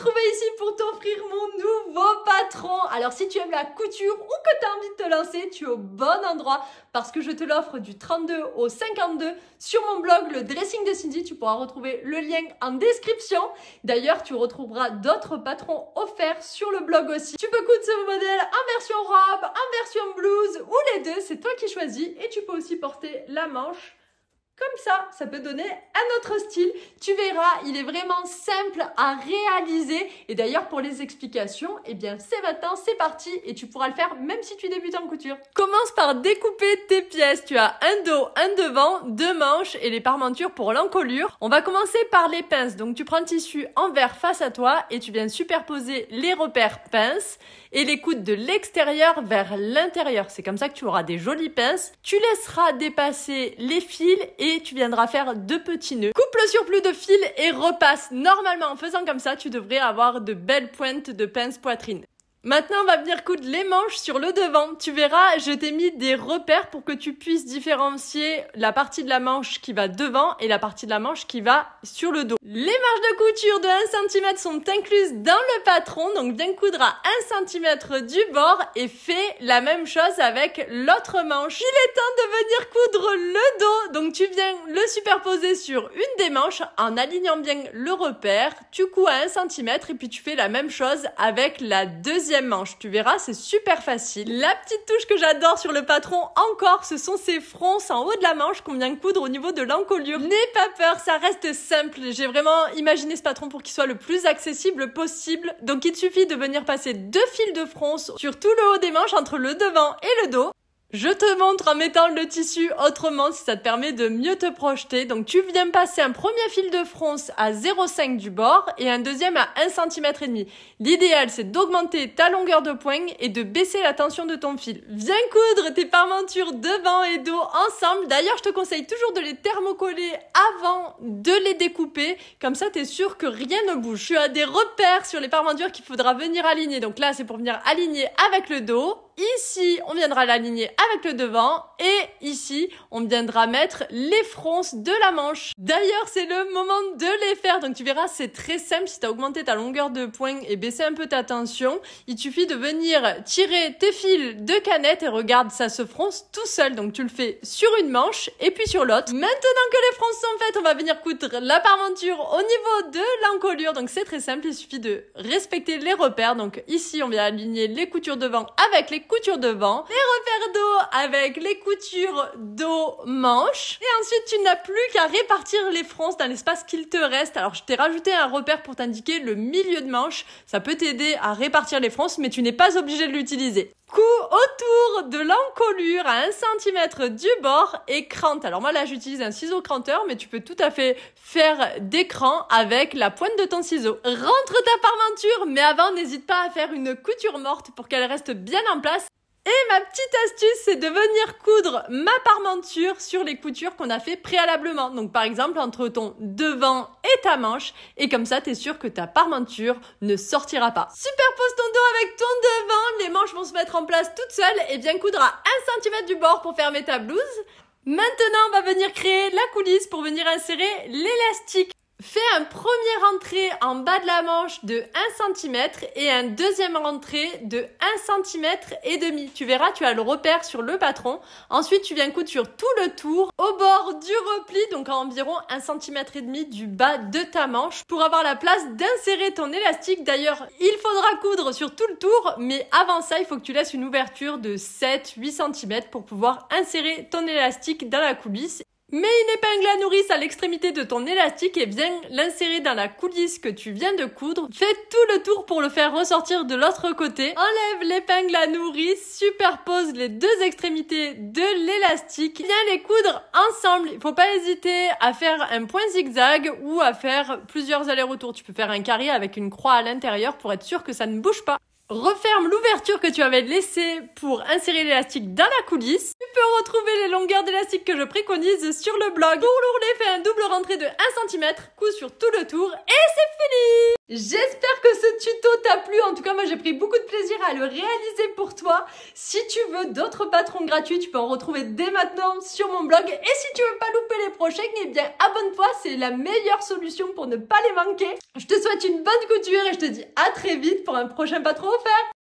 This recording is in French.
retrouver ici pour t'offrir mon nouveau patron. Alors si tu aimes la couture ou que tu as envie de te lancer, tu es au bon endroit parce que je te l'offre du 32 au 52 sur mon blog, le Dressing de Cindy. Tu pourras retrouver le lien en description. D'ailleurs, tu retrouveras d'autres patrons offerts sur le blog aussi. Tu peux coudre ce modèle en version robe, en version blouse ou les deux, c'est toi qui choisis. Et tu peux aussi porter la manche comme ça peut donner un autre style. Tu verras, il est vraiment simple à réaliser. Et d'ailleurs, pour les explications, eh bien, c'est maintenant, c'est parti. Et tu pourras le faire même si tu débutes en couture. Commence par découper tes pièces. Tu as un dos, un devant, deux manches et les parmentures pour l'encolure. On va commencer par les pinces. Donc, tu prends le tissu envers face à toi et tu viens superposer les repères pinces et les coudre de l'extérieur vers l'intérieur. C'est comme ça que tu auras des jolies pinces. Tu laisseras dépasser les fils et tu viendras faire deux petits nœuds. Coupe le surplus de fil et repasse. Normalement, en faisant comme ça, tu devrais avoir de belles pointes de pince poitrine. Maintenant, on va venir coudre les manches sur le devant. Tu verras, je t'ai mis des repères pour que tu puisses différencier la partie de la manche qui va devant et la partie de la manche qui va sur le dos. Les marges de couture de 1 cm sont incluses dans le patron, donc viens coudre à 1 cm du bord et fais la même chose avec l'autre manche. Il est temps de venir coudre le dos, donc tu viens le superposer sur une des manches en alignant bien le repère. Tu couds à 1 cm et puis tu fais la même chose avec la deuxième manche. Tu verras, c'est super facile. La petite touche que j'adore sur le patron encore, ce sont ces fronces en haut de la manche qu'on vient coudre au niveau de l'encolure. N'aie pas peur, ça reste simple. J'ai vraiment imaginé ce patron pour qu'il soit le plus accessible possible. Donc il te suffit de venir passer deux fils de fronce sur tout le haut des manches entre le devant et le dos. Je te montre en mettant le tissu autrement si ça te permet de mieux te projeter. Donc tu viens passer un premier fil de fronce à 0,5 du bord et un deuxième à 1,5 cm. L'idéal, c'est d'augmenter ta longueur de poigne et de baisser la tension de ton fil. Viens coudre tes parmentures devant et dos ensemble. D'ailleurs, je te conseille toujours de les thermocoller avant de les découper. Comme ça, tu es sûr que rien ne bouge. Tu as des repères sur les parmentures qu'il faudra venir aligner. Donc là, c'est pour venir aligner avec le dos. Ici, on viendra l'aligner avec le devant et ici, on viendra mettre les fronces de la manche. D'ailleurs, c'est le moment de les faire. Donc tu verras, c'est très simple. Si tu as augmenté ta longueur de poigne et baissé un peu ta tension, il suffit de venir tirer tes fils de canette et regarde, ça se fronce tout seul. Donc tu le fais sur une manche et puis sur l'autre. Maintenant que les fronces sont faites, on va venir coudre la parmenture au niveau de l'encolure. Donc c'est très simple, il suffit de respecter les repères. Donc ici, on vient aligner les coutures devant avec les coutures devant, les repères dos avec les coutures dos manches et ensuite tu n'as plus qu'à répartir les fronces dans l'espace qu'il te reste. Alors je t'ai rajouté un repère pour t'indiquer le milieu de manche, ça peut t'aider à répartir les fronces mais tu n'es pas obligé de l'utiliser. Coup autour de l'encolure à 1 cm du bord et crante. Alors moi là j'utilise un ciseau cranteur mais tu peux tout à fait faire des crans avec la pointe de ton ciseau. Rentre ta parmenture mais avant n'hésite pas à faire une couture morte pour qu'elle reste bien en place. Et ma petite astuce, c'est de venir coudre ma parmenture sur les coutures qu'on a fait préalablement. Donc par exemple entre ton devant et ta manche. Et comme ça, t'es sûr que ta parmenture ne sortira pas. Superpose ton dos avec ton devant. Les manches vont se mettre en place toutes seules. Et viens coudre à 1 cm du bord pour fermer ta blouse. Maintenant, on va venir créer la coulisse pour venir insérer l'élastique. Fais un premier rentré en bas de la manche de 1 cm et un deuxième rentré de 1 cm et demi. Tu verras, tu as le repère sur le patron. Ensuite, tu viens coudre sur tout le tour au bord du repli, donc à environ 1 cm et demi du bas de ta manche pour avoir la place d'insérer ton élastique. D'ailleurs, il faudra coudre sur tout le tour, mais avant ça, il faut que tu laisses une ouverture de 7-8 cm pour pouvoir insérer ton élastique dans la coulisse. Mets une épingle à nourrice à l'extrémité de ton élastique et viens l'insérer dans la coulisse que tu viens de coudre. Fais tout le tour pour le faire ressortir de l'autre côté. Enlève l'épingle à nourrice, superpose les deux extrémités de l'élastique. Viens les coudre ensemble. Il faut pas hésiter à faire un point zigzag ou à faire plusieurs allers-retours. Tu peux faire un carré avec une croix à l'intérieur pour être sûr que ça ne bouge pas. Referme l'ouverture que tu avais laissée pour insérer l'élastique dans la coulisse. Tu peux retrouver les longueurs d'élastique que je préconise sur le blog. Pour l'ourlet, fais un double rentrée de 1 cm, couds sur tout le tour et c'est fini! J'espère que ce tuto t'a t'a plu. En tout cas, moi j'ai pris beaucoup de plaisir à le réaliser pour toi. Si tu veux d'autres patrons gratuits, tu peux en retrouver dès maintenant sur mon blog. Et si tu veux pas louper les prochains, eh bien abonne-toi, c'est la meilleure solution pour ne pas les manquer. Je te souhaite une bonne couture et je te dis à très vite pour un prochain patron offert.